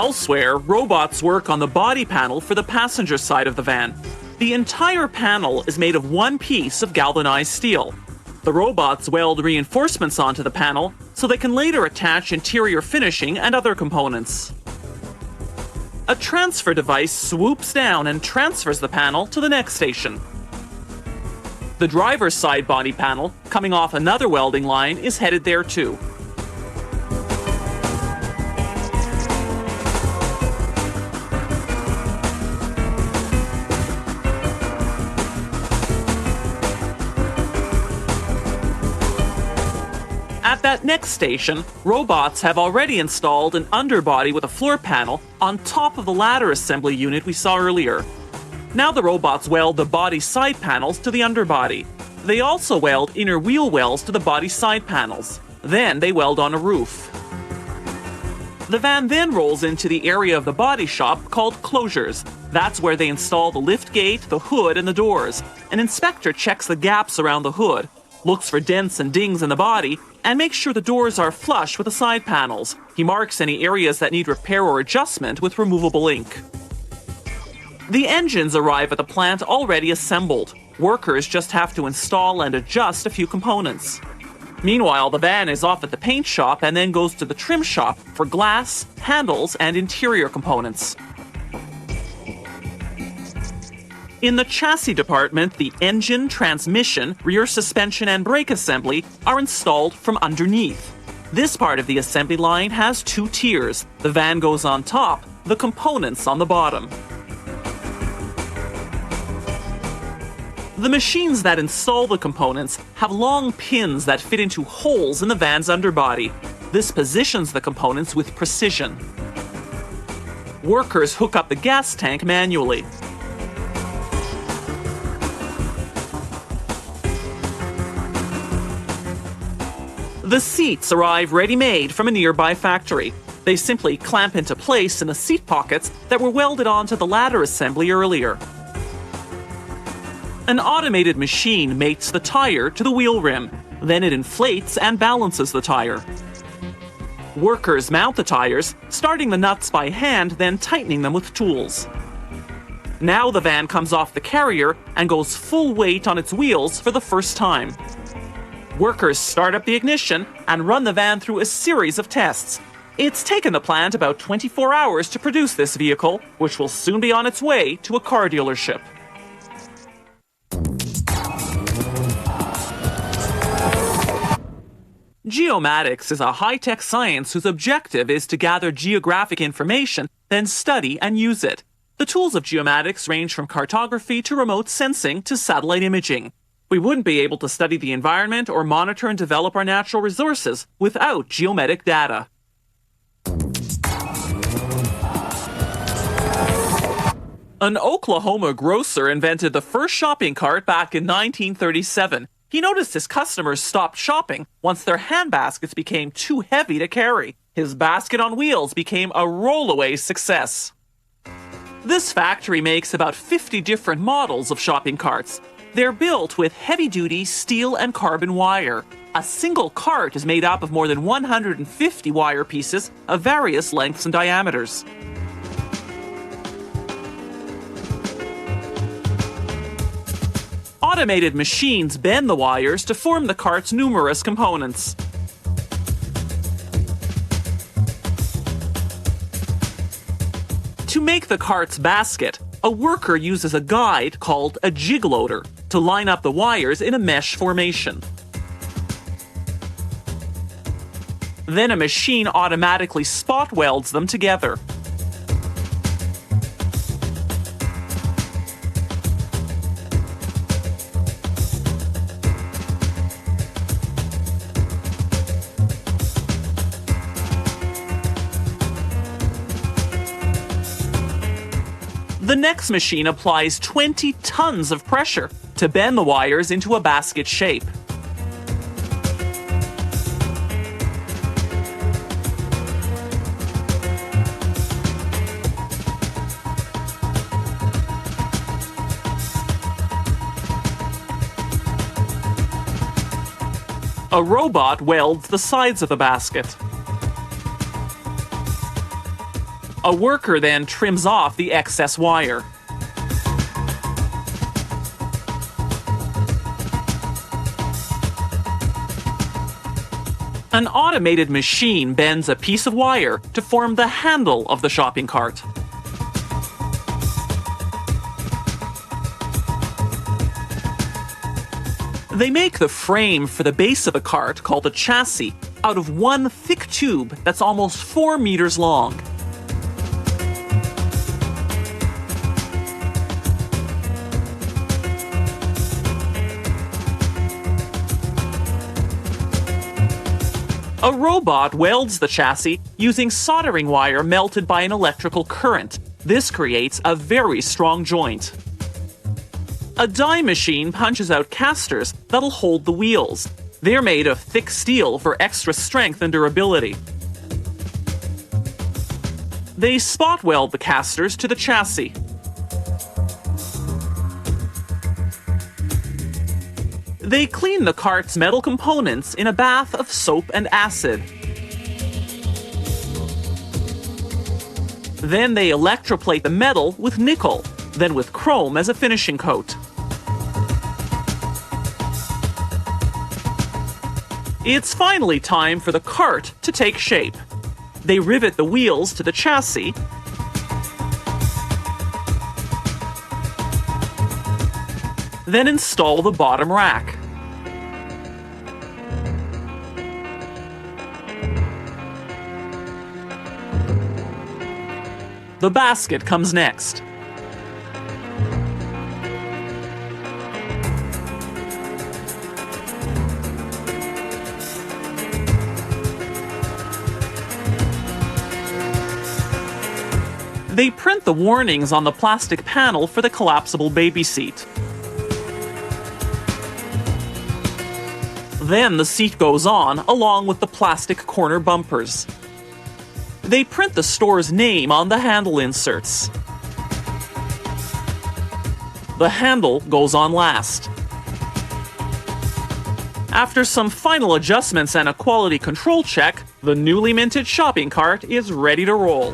Elsewhere, robots work on the body panel for the passenger side of the van. The entire panel is made of one piece of galvanized steel. The robots weld reinforcements onto the panel so they can later attach interior finishing and other components. A transfer device swoops down and transfers the panel to the next station. The driver's side body panel, coming off another welding line, is headed there too. At that next station, robots have already installed an underbody with a floor panel on top of the ladder assembly unit we saw earlier. Now the robots weld the body side panels to the underbody. They also weld inner wheel wells to the body side panels. Then they weld on a roof. The van then rolls into the area of the body shop called closures. That's where they install the lift gate, the hood, and the doors. An inspector checks the gaps around the hood, looks for dents and dings in the body, and makes sure the doors are flush with the side panels. He marks any areas that need repair or adjustment with removable ink. The engines arrive at the plant already assembled. Workers just have to install and adjust a few components. Meanwhile, the van is off at the paint shop and then goes to the trim shop for glass, handles, and interior components. In the chassis department, the engine, transmission, rear suspension, and brake assembly are installed from underneath. This part of the assembly line has two tiers. The van goes on top, the components on the bottom. The machines that install the components have long pins that fit into holes in the van's underbody. This positions the components with precision. Workers hook up the gas tank manually. The seats arrive ready-made from a nearby factory. They simply clamp into place in the seat pockets that were welded onto the ladder assembly earlier. An automated machine mates the tire to the wheel rim. Then it inflates and balances the tire. Workers mount the tires, starting the nuts by hand, then tightening them with tools. Now the van comes off the carrier and goes full weight on its wheels for the first time. Workers start up the ignition and run the van through a series of tests. It's taken the plant about 24 hours to produce this vehicle, which will soon be on its way to a car dealership. Geomatics is a high-tech science whose objective is to gather geographic information, then study and use it. The tools of geomatics range from cartography to remote sensing to satellite imaging. We wouldn't be able to study the environment or monitor and develop our natural resources without geometric data. An Oklahoma grocer invented the first shopping cart back in 1937. He noticed his customers stopped shopping once their handbaskets became too heavy to carry. His basket on wheels became a rollaway success. This factory makes about 50 different models of shopping carts. They're built with heavy-duty steel and carbon wire. A single cart is made up of more than 150 wire pieces of various lengths and diameters. Automated machines bend the wires to form the cart's numerous components. To make the cart's basket, a worker uses a guide called a jig loader to line up the wires in a mesh formation. Then a machine automatically spot welds them together. The next machine applies 20 tons of pressure to bend the wires into a basket shape. A robot welds the sides of the basket. A worker then trims off the excess wire. An automated machine bends a piece of wire to form the handle of the shopping cart. They make the frame for the base of the cart, called a chassis, out of one thick tube that's almost 4 meters long. A robot welds the chassis using soldering wire melted by an electrical current. This creates a very strong joint. A die machine punches out casters that'll hold the wheels. They're made of thick steel for extra strength and durability. They spot weld the casters to the chassis. They clean the cart's metal components in a bath of soap and acid. Then they electroplate the metal with nickel, then with chrome as a finishing coat. It's finally time for the cart to take shape. They rivet the wheels to the chassis, then install the bottom rack. The basket comes next. They print the warnings on the plastic panel for the collapsible baby seat. Then the seat goes on, along with the plastic corner bumpers. They print the store's name on the handle inserts. The handle goes on last. After some final adjustments and a quality control check, the newly minted shopping cart is ready to roll.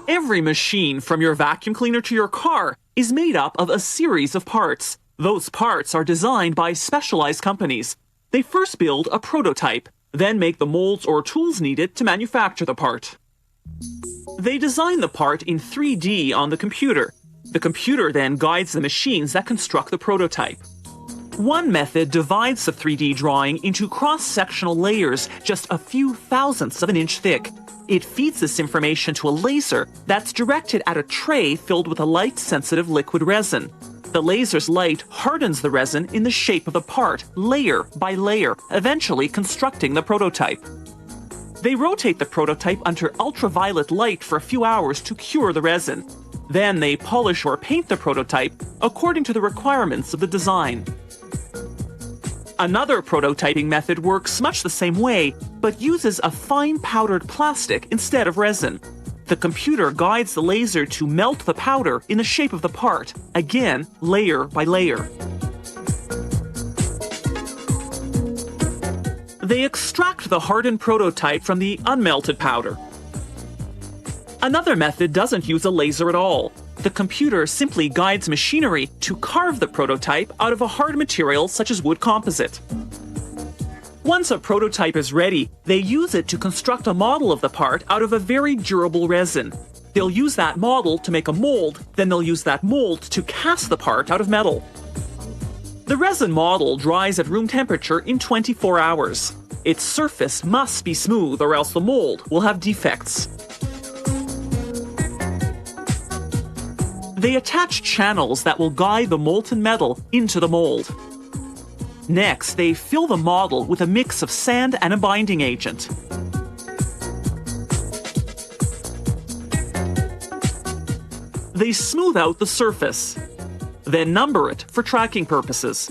Every machine, from your vacuum cleaner to your car, is made up of a series of parts. Those parts are designed by specialized companies. They first build a prototype, then make the molds or tools needed to manufacture the part. They design the part in 3D on the computer. The computer then guides the machines that construct the prototype. One method divides the 3D drawing into cross-sectional layers just a few thousandths of an inch thick. It feeds this information to a laser that's directed at a tray filled with a light-sensitive liquid resin. The laser's light hardens the resin in the shape of the part, layer by layer, eventually constructing the prototype. They rotate the prototype under ultraviolet light for a few hours to cure the resin. Then they polish or paint the prototype according to the requirements of the design. Another prototyping method works much the same way, but uses a fine powdered plastic instead of resin. The computer guides the laser to melt the powder in the shape of the part, again, layer by layer. They extract the hardened prototype from the unmelted powder. Another method doesn't use a laser at all. The computer simply guides machinery to carve the prototype out of a hard material such as wood composite. Once a prototype is ready, they use it to construct a model of the part out of a very durable resin. They'll use that model to make a mold, then they'll use that mold to cast the part out of metal. The resin model dries at room temperature in 24 hours. Its surface must be smooth or else the mold will have defects. They attach channels that will guide the molten metal into the mold. Next, they fill the model with a mix of sand and a binding agent. They smooth out the surface, then number it for tracking purposes.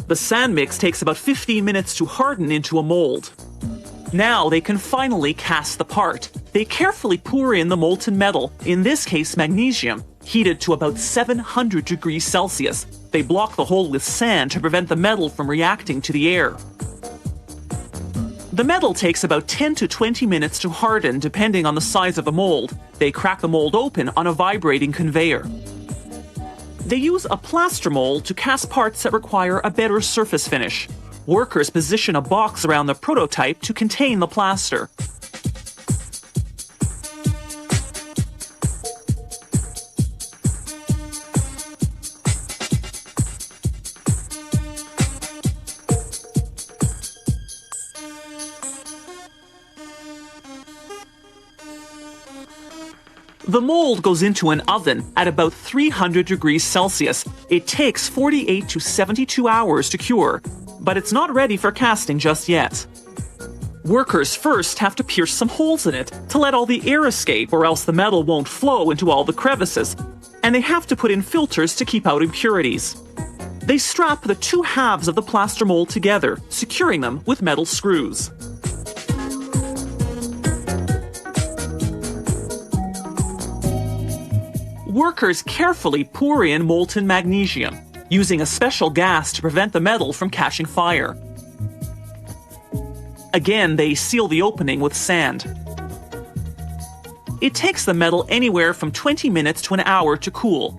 The sand mix takes about 15 minutes to harden into a mold. Now they can finally cast the part. They carefully pour in the molten metal, in this case magnesium, Heated to about 700 degrees Celsius, they block the hole with sand to prevent the metal from reacting to the air. The metal takes about 10 to 20 minutes to harden depending on the size of the mold. They crack the mold open on a vibrating conveyor. They use a plaster mold to cast parts that require a better surface finish. Workers position a box around the prototype to contain the plaster. The mold goes into an oven at about 300 degrees Celsius. It takes 48 to 72 hours to cure, but it's not ready for casting just yet. Workers first have to pierce some holes in it to let all the air escape, or else the metal won't flow into all the crevices, and they have to put in filters to keep out impurities. They strap the two halves of the plaster mold together, securing them with metal screws. Workers carefully pour in molten magnesium, using a special gas to prevent the metal from catching fire. Again, they seal the opening with sand. It takes the metal anywhere from 20 minutes to an hour to cool.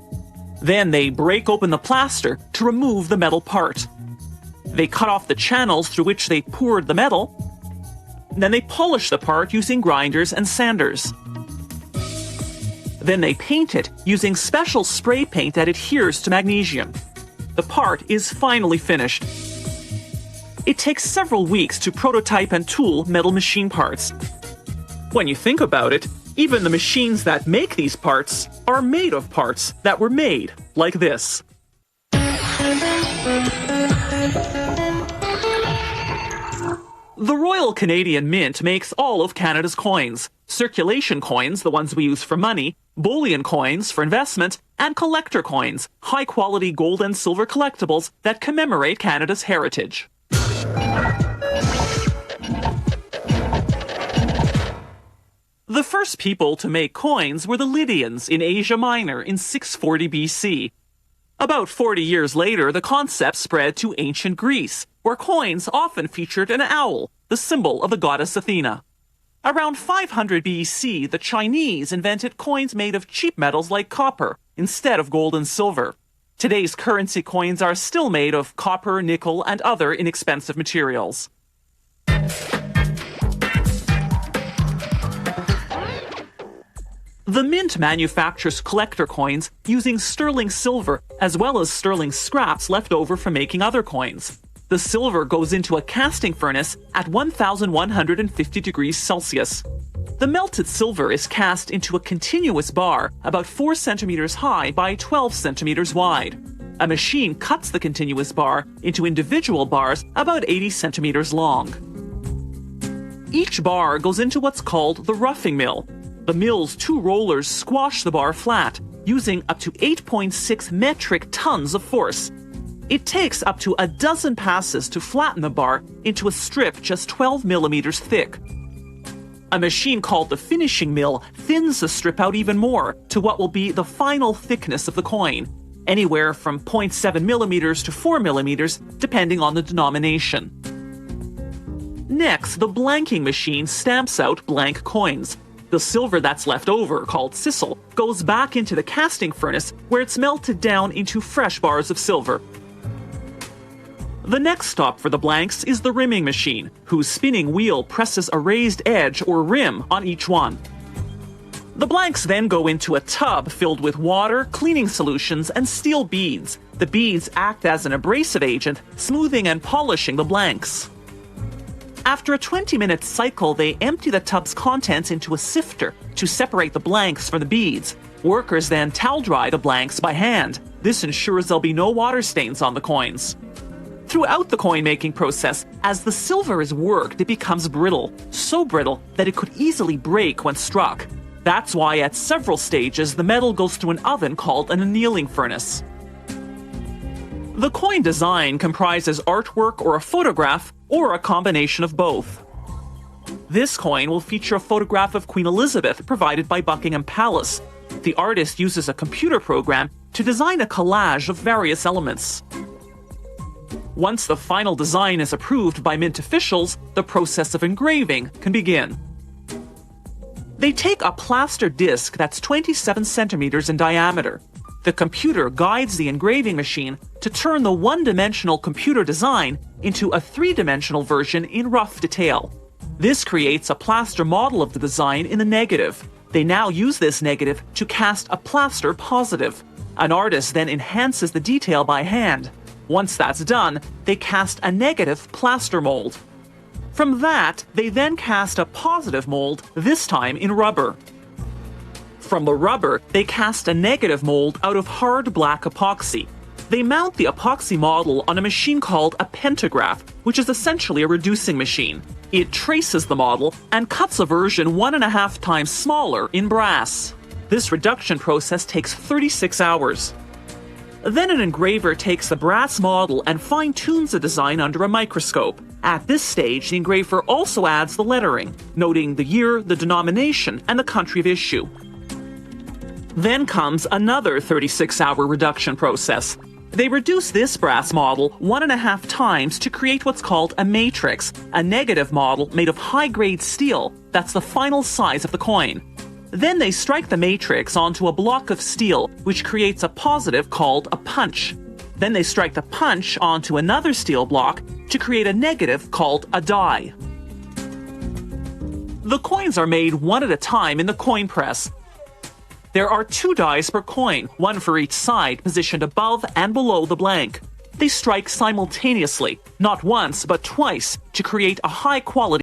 Then they break open the plaster to remove the metal part. They cut off the channels through which they poured the metal. Then they polish the part using grinders and sanders. Then they paint it using special spray paint that adheres to magnesium. The part is finally finished. It takes several weeks to prototype and tool metal machine parts. When you think about it, even the machines that make these parts are made of parts that were made like this. The Royal Canadian Mint makes all of Canada's coins. Circulation coins, the ones we use for money, bullion coins for investment, and collector coins, high-quality gold and silver collectibles that commemorate Canada's heritage. The first people to make coins were the Lydians in Asia Minor in 640 BC. About 40 years later, the concept spread to ancient Greece, where coins often featured an owl, the symbol of the goddess Athena. Around 500 BC, the Chinese invented coins made of cheap metals like copper instead of gold and silver. Today's currency coins are still made of copper, nickel, and other inexpensive materials. The Mint manufactures collector coins using sterling silver as well as sterling scraps left over from making other coins. The silver goes into a casting furnace at 1,150 degrees Celsius. The melted silver is cast into a continuous bar about 4 centimeters high by 12 centimeters wide. A machine cuts the continuous bar into individual bars about 80 centimeters long. Each bar goes into what's called the roughing mill. The mill's two rollers squash the bar flat, using up to 8.6 metric tons of force. It takes up to a dozen passes to flatten the bar into a strip just 12 millimeters thick. A machine called the finishing mill thins the strip out even more to what will be the final thickness of the coin, anywhere from 0.7 millimeters to 4 millimeters, depending on the denomination. Next, the blanking machine stamps out blank coins. The silver that's left over, called sisal, goes back into the casting furnace where it's melted down into fresh bars of silver. The next stop for the blanks is the rimming machine, whose spinning wheel presses a raised edge or rim on each one. The blanks then go into a tub filled with water, cleaning solutions, and steel beads. The beads act as an abrasive agent, smoothing and polishing the blanks. After a 20-minute cycle, they empty the tub's contents into a sifter to separate the blanks from the beads. Workers then towel dry the blanks by hand. This ensures there'll be no water stains on the coins. Throughout the coin-making process, as the silver is worked, it becomes brittle, so brittle that it could easily break when struck. That's why at several stages the metal goes through an oven called an annealing furnace. The coin design comprises artwork or a photograph, or a combination of both. This coin will feature a photograph of Queen Elizabeth provided by Buckingham Palace. The artist uses a computer program to design a collage of various elements. Once the final design is approved by Mint officials, the process of engraving can begin. They take a plaster disc that's 27 centimeters in diameter. The computer guides the engraving machine to turn the one-dimensional computer design into a three-dimensional version in rough detail. This creates a plaster model of the design in the negative. They now use this negative to cast a plaster positive. An artist then enhances the detail by hand. Once that's done, they cast a negative plaster mold. From that, they then cast a positive mold, this time in rubber. From the rubber, they cast a negative mold out of hard black epoxy. They mount the epoxy model on a machine called a pantograph, which is essentially a reducing machine. It traces the model and cuts a version 1.5 times smaller in brass. This reduction process takes 36 hours. Then an engraver takes the brass model and fine-tunes the design under a microscope. At this stage, the engraver also adds the lettering, noting the year, the denomination, and the country of issue. Then comes another 36-hour reduction process. They reduce this brass model 1.5 times to create what's called a matrix, a negative model made of high-grade steel that's the final size of the coin. Then they strike the matrix onto a block of steel, which creates a positive called a punch. Then they strike the punch onto another steel block to create a negative called a die. The coins are made one at a time in the coin press. There are 2 dies per coin, one for each side, positioned above and below the blank. They strike simultaneously, not once but twice, to create a high-quality